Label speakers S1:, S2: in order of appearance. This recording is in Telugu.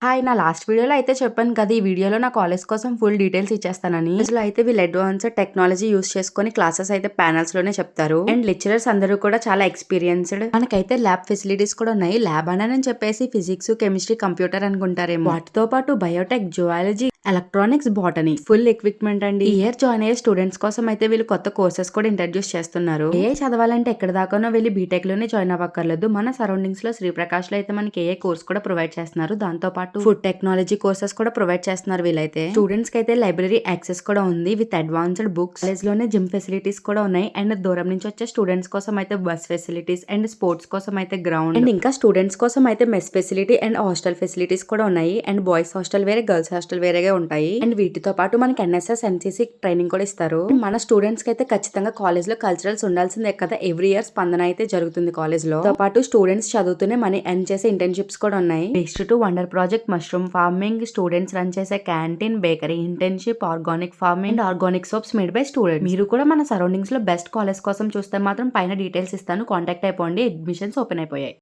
S1: హాయ్! నా లాస్ట్ వీడియోలో అయితే చెప్పాను కదా! ఈ వీడియోలో నా కాలేజ్ కోసం ఫుల్ డీటెయిల్స్ ఇచ్చేస్తానని. కాలేజ్‌లో అయితే వీళ్ళు అడ్వాన్స్డ్ టెక్నాలజీ యూజ్ చేసుకొని క్లాసెస్ అయితే ప్యానెల్స్‌లోనే చెప్తారు. అండ్ లెక్చరర్స్ అందరూ కూడా చాలా ఎక్స్‌పీరియన్స్‌డ్. మనకైతే ల్యాబ్ ఫెసిలిటీస్ కూడా ఉన్నాయి. ల్యాబ్ అనని చెప్పేసి ఫిజిక్స్, కెమిస్ట్రీ, కంప్యూటర్ అనుకుంటారేమో. వాటితో పాటు Biotech, zoology, electronics, botany full equipment అండి. ఈ ఇయర్ జాయిన్ అయ్యే స్టూడెంట్స్ కోసం అయితే వీళ్ళు కొత్త కోర్సెస్ కూడా ఇంట్రడ్యూస్ చేస్తున్నారు. ఏ చదవాలంటే ఎక్కడ దాకానో వెళ్ళి బీటెక్ లోనే జాయిన్ అవ్వక్కర్లేదు. మన సరౌండింగ్స్ లో శ్రీప్రకాష్ లో అయితే మనకి ఏ కోర్స్ కూడా ప్రొవైడ్ చేస్తున్నారు. దాంతో పాటు ఫుడ్ టెక్నాలజీ కోర్సెస్ కూడా ప్రొవైడ్ చేస్తున్నారు వీళ్ళైతే. స్టూడెంట్స్ కి అయితే లైబ్రరీ యాక్సెస్ కూడా ఉంది విత్ అడ్వాన్స్డ్ బుక్స్. కాలేజ్ లోనే జిమ్ ఫెసిలిటీస్ కూడా ఉన్నాయి. అండ్ దూరం నుంచి వచ్చే స్టూడెంట్స్ కోసం అయితే బస్ ఫెసిలిటీస్ అండ్ స్పోర్ట్స్ కోసం అయితే గ్రౌండ్ అండ్ ఇంకా స్టూడెంట్స్ కోసం అయితే mess facility and hostel facilities కూడా ఉన్నాయి. అండ్ బాయ్స్ హాస్టల్ వేరే, గర్ల్స్ హాస్టల్ వేరేగా ఉంటాయి. అండ్ వీటితో పాటు మనకి ఎన్ఎస్ఎస్, ఎన్సీసీ ట్రైనింగ్ కూడా ఇస్తారు. మన స్టూడెంట్స్ కి అయితే ఖచ్చితంగా కాలేజ్ లో కల్చరల్స్ ఉండాల్సిందే కదా. ఎవ్రీ ఇయర్ స్పందన అయితే జరుగుతుంది కాలేజ్ లో. తో పాటు స్టూడెంట్స్ చదువుతూనే మనీ ఎర్న్ చేసే ఇంటర్న్షిప్స్ కూడా ఉన్నాయి. Based to wonder project, mushroom farming, students run చేసే canteen, bakery internship, organic farming and organic soaps made by students. మీరు కూడా మన సరౌండింగ్స్ లో బెస్ట్ కాలేజ్ కోసం చూస్తే మాత్రం పైన డీటెయిల్స్ ఇస్తాను. కాంటాక్ట్ అయిపోండి. అడ్మిషన్స్ ఓపెన్ అయిపోయాయి.